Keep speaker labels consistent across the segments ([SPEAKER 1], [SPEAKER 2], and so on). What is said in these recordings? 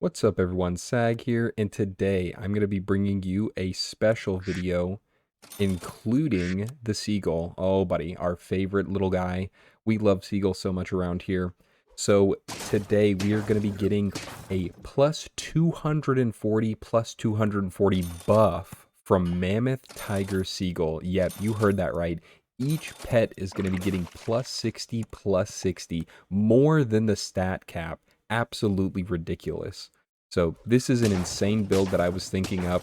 [SPEAKER 1] What's up everyone, Sag here, and today I'm going to be bringing you a special video including the seagull. Oh buddy, our favorite little guy. We love seagulls so much around here. So today we are going to be getting a plus 240 buff from Mammoth Tiger Seagull. Yep, you heard that right. Each pet is going to be getting plus 60, more than the stat cap. Absolutely ridiculous. So this is an insane build that I was thinking up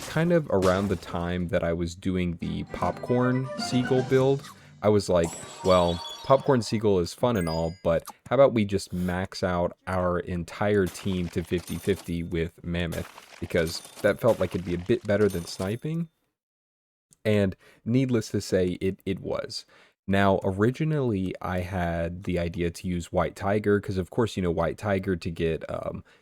[SPEAKER 1] kind of around the time that I was doing the popcorn seagull build. I was like, well, popcorn seagull is fun and all, but how about we just max out our entire team to 50-50 with Mammoth, because that felt like it'd be a bit better than sniping. And needless to say, it was. Now, originally, I had the idea to use White Tiger, because of course, you know, White Tiger to get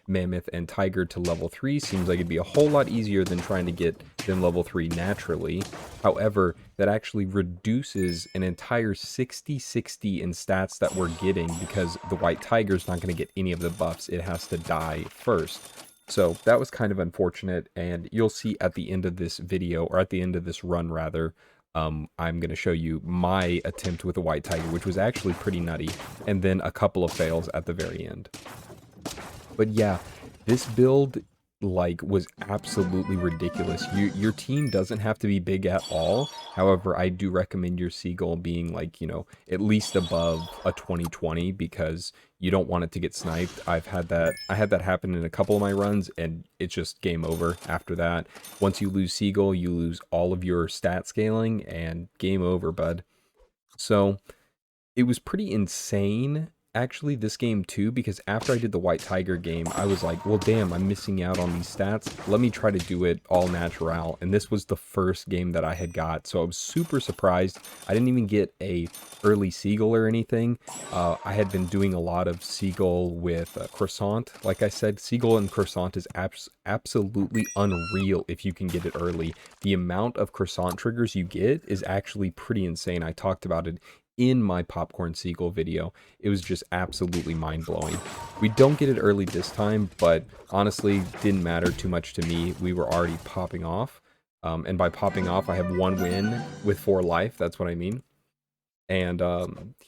[SPEAKER 1] Mammoth and Tiger to level 3 seems like it'd be a whole lot easier than trying to get them level 3 naturally. However, that actually reduces an entire 60-60 in stats that we're getting, because the White Tiger's not going to get any of the buffs. It has to die first. So that was kind of unfortunate, and you'll see at the end of this video, or at the end of this run rather, I'm going to show you my attempt with the White Tiger, which was actually pretty nutty, and then a couple of fails at the very end. But yeah, this build was absolutely ridiculous. Your team doesn't have to be big at all. However, I do recommend your seagull being like, you know, at least above a 2020, because you don't want it to get sniped. I had that happen in a couple of my runs, and it's just game over after that. Once you lose seagull, you lose all of your stat scaling, and game over, bud. So it was pretty insane, actually, this game too, because after I did the White Tiger game, I was like, well, damn, I'm missing out on these stats. Let me try to do it all natural. And this was the first game that I had got, so I was super surprised. I didn't even get a early seagull or anything. I had been doing a lot of seagull with croissant. Like I said, seagull and croissant is absolutely unreal if you can get it early. The amount of croissant triggers you get is actually pretty insane. I talked about it in my popcorn seagull video. It was just absolutely mind-blowing. We don't get it early this time, but honestly didn't matter too much to me. We were already popping off, and by popping off, I have 1 win with 4 life. That's what I mean. And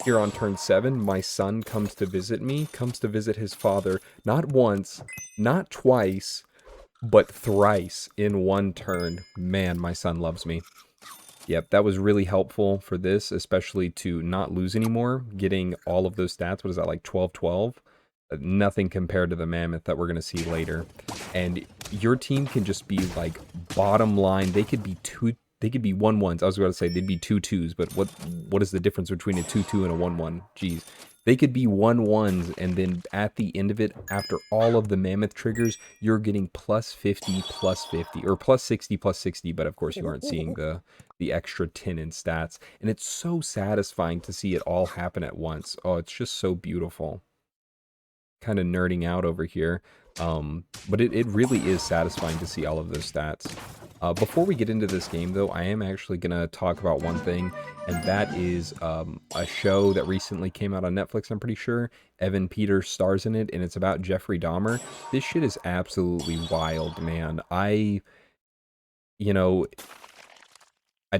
[SPEAKER 1] here on turn 7, my son comes to visit me, comes to visit his father, not once, not twice, but thrice in 1 turn. Man, my son loves me. Yep, that was really helpful for this, especially to not lose anymore, getting all of those stats. What is that, like 12-12? Nothing compared to the Mammoth that we're going to see later. And your team can just be like bottom line. They could be 1-1s. I was going to say they'd be 2-2s, but what is the difference between a 2-2 and a 1-1? Jeez. They could be 1-1s, and then at the end of it, after all of the Mammoth triggers, you're getting plus 50, or plus 60, but of course you aren't seeing the extra 10 in stats. And it's so satisfying to see it all happen at once. Oh, it's just so beautiful. Kind of nerding out over here. But it really is satisfying to see all of those stats. Before we get into this game, though, I am actually going to talk about one thing, and that is a show that recently came out on Netflix, I'm pretty sure. Evan Peters stars in it, and it's about Jeffrey Dahmer. This shit is absolutely wild, man.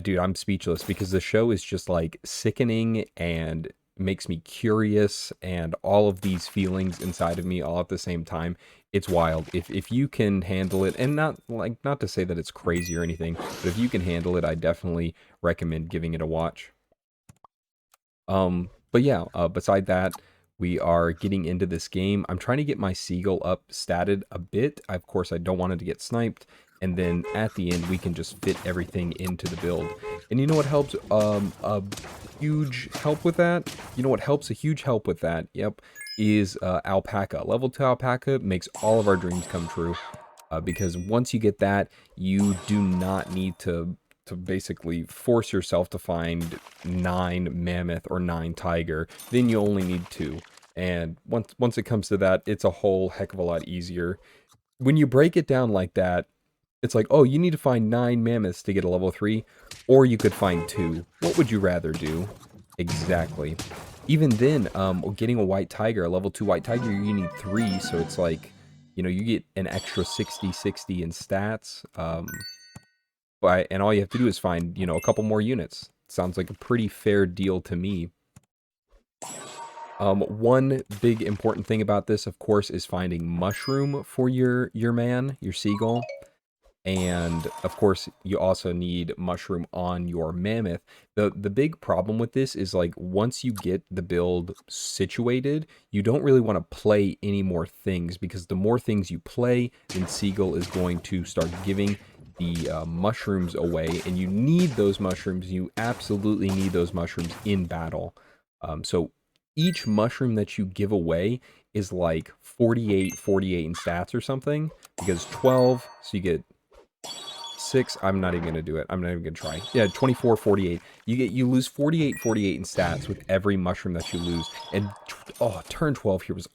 [SPEAKER 1] Dude, I'm speechless, because the show is just, like, sickening and makes me curious, and all of these feelings inside of me all at the same time. It's wild. If you can handle it, and not to say that it's crazy or anything, but if you can handle it, I definitely recommend giving it a watch. But yeah, beside that, we are getting into this game. I'm trying to get my seagull up statted a bit. Of course, I don't want it to get sniped. And then at the end, we can just fit everything into the build. And you know what helps a huge help with that? You know what helps a huge help with that? Yep, is alpaca. Level 2 alpaca makes all of our dreams come true. Because once you get that, you do not need to basically force yourself to find 9 mammoth or 9 tiger. Then you only need 2. And once it comes to that, it's a whole heck of a lot easier. When you break it down like that, it's like, oh, you need to find 9 mammoths to get a level 3, or you could find 2. What would you rather do? Exactly. Even then, getting a white tiger, a level 2 white tiger, you need 3, so it's like, you know, you get an extra 60 in stats. And all you have to do is find, you know, a couple more units. Sounds like a pretty fair deal to me. One big important thing about this, of course, is finding mushroom for your seagull. And of course, you also need mushroom on your mammoth. The big problem with this is, like, once you get the build situated, you don't really want to play any more things, because the more things you play, then Seagull is going to start giving the mushrooms away, and you need those mushrooms. You absolutely need those mushrooms in battle. So each mushroom that you give away is like 48 in stats or something, because 12, so you get 6, I'm not even going to do it. I'm not even going to try. Yeah, 24, 48. You lose 48 in stats with every mushroom that you lose. And, oh, turn 12 here was,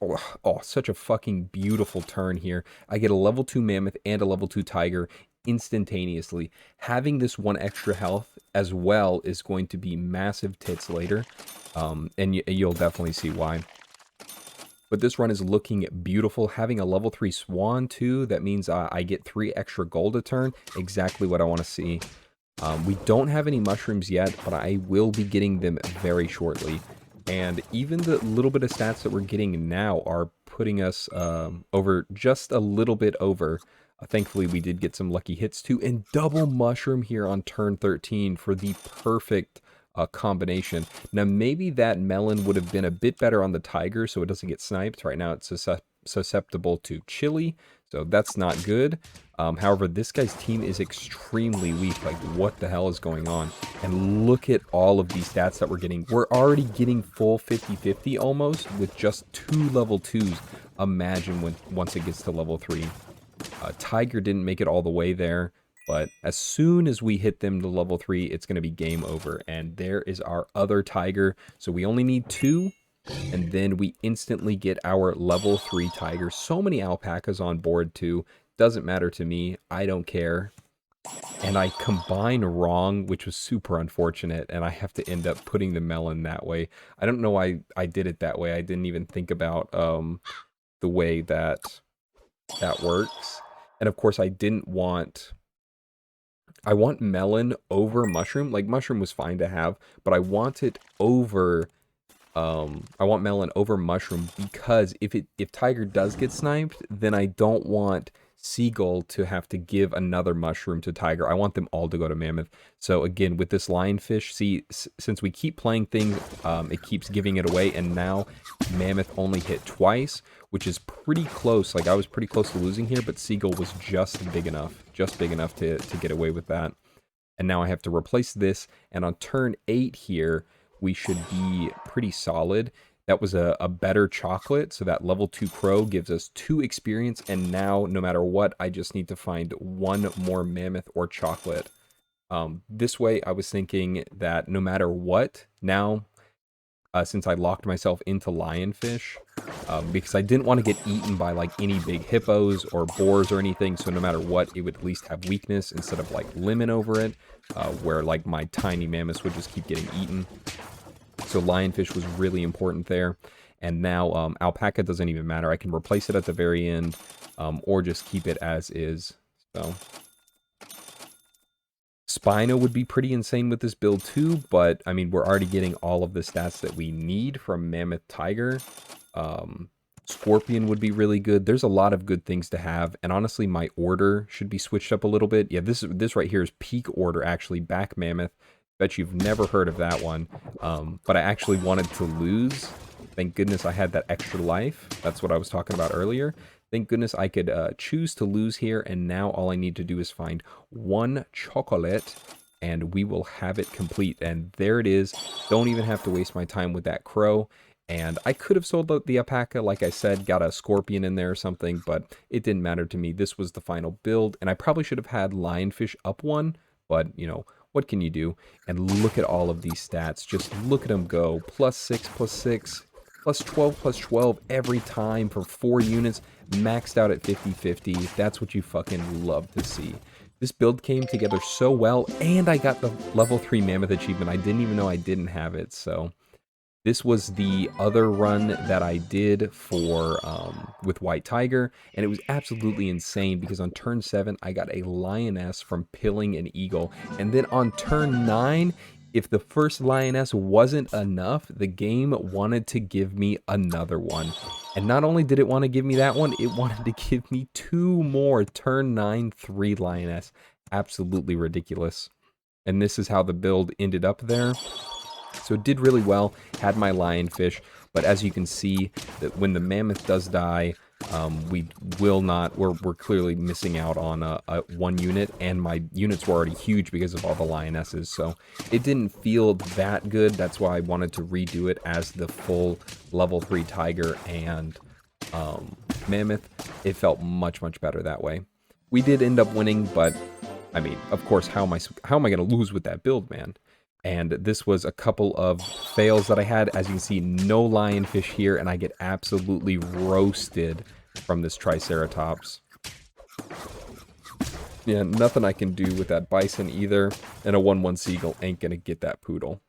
[SPEAKER 1] such a fucking beautiful turn here. I get a level 2 mammoth and a level 2 tiger instantaneously. Having this one extra health as well is going to be massive tits later. And you'll definitely see why. But this run is looking beautiful. Having a level 3 swan too, that means I get 3 extra gold a turn. Exactly what I want to see. We don't have any mushrooms yet, but I will be getting them very shortly. And even the little bit of stats that we're getting now are putting us over, just a little bit over. Thankfully, we did get some lucky hits too. And double mushroom here on turn 13 for the perfect combination. Now, maybe that melon would have been a bit better on the tiger so it doesn't get sniped. Right now, it's susceptible to chili, so that's not good. However, this guy's team is extremely weak. Like, what the hell is going on? And look at all of these stats that we're getting. We're already getting full 50-50 almost with just 2 level 2s. Imagine once it gets to level 3. Tiger didn't make it all the way there. But as soon as we hit them to level 3, it's going to be game over. And there is our other tiger. So we only need 2. And then we instantly get our level 3 tiger. So many alpacas on board too. Doesn't matter to me. I don't care. And I combine wrong, which was super unfortunate. And I have to end up putting the melon that way. I don't know why I did it that way. I didn't even think about the way that works. And of course, I want melon over mushroom. Like, mushroom was fine to have, but I want it over, I want melon over mushroom, because if tiger does get sniped, then I don't want seagull to have to give another mushroom to tiger. I want them all to go to mammoth. So again, with this lionfish, see, since we keep playing things, it keeps giving it away, and now mammoth only hit twice, which is pretty close. Like, I was pretty close to losing here, but seagull was just big enough to get away with that. And now I have to replace this, and on turn 8 here, we should be pretty solid. That was a better chocolate, so that level 2 crow gives us 2 experience, and now, no matter what, I just need to find 1 more mammoth or chocolate. This way, I was thinking that no matter what, now, since I locked myself into lionfish, because I didn't want to get eaten by, like, any big hippos or boars or anything, so no matter what, it would at least have weakness instead of, like, lemon over it, where, like, my tiny mammoths would just keep getting eaten. So lionfish was really important there. And now alpaca doesn't even matter. I can replace it at the very end, or just keep it as is. So Spino would be pretty insane with this build too, but I mean, we're already getting all of the stats that we need from Mammoth Tiger. Scorpion would be really good. There's a lot of good things to have, and honestly, my order should be switched up a little bit. Yeah, this right here is peak order, actually. Back Mammoth. Bet you've never heard of that one. But I actually wanted to lose. Thank goodness I had that extra life. That's what I was talking about earlier. Thank goodness I could choose to lose here, and now all I need to do is find 1 chocolate, and we will have it complete. And there it is. Don't even have to waste my time with that crow. And I could have sold the alpaca, like I said, got a scorpion in there or something, but it didn't matter to me. This was the final build, and I probably should have had lionfish up 1, but, you know, what can you do? And look at all of these stats. Just look at them go. +6, +6, +12, +12 every time for 4 units, maxed out at 50-50. That's what you fucking love to see. This build came together so well, and I got the level 3 Mammoth achievement. I didn't even know I didn't have it, so This was the other run that I did for with White Tiger, and it was absolutely insane because on turn 7, I got a lioness from pilling an eagle, and then on turn 9, if the first lioness wasn't enough, the game wanted to give me another one. And not only did it want to give me that one, it wanted to give me 2 more turn 9 3 lioness. Absolutely ridiculous. And this is how the build ended up there. So it did really well, had my lionfish, but as you can see, that when the mammoth does die, we will not, we're clearly missing out on one unit, and my units were already huge because of all the lionesses, so it didn't feel that good. That's why I wanted to redo it as the full level 3 tiger and mammoth. It felt much, much better that way. We did end up winning, but I mean, of course, how am I going to lose with that build, man? And this was a couple of fails that I had. As you can see, no lionfish here, and I get absolutely roasted from this Triceratops. Yeah, nothing I can do with that bison either, and a 1/1 seagull ain't gonna get that poodle.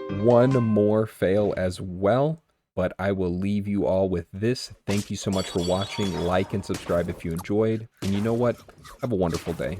[SPEAKER 1] One more fail as well, but I will leave you all with this. Thank you so much for watching. Like and subscribe if you enjoyed, and you know what? Have a wonderful day.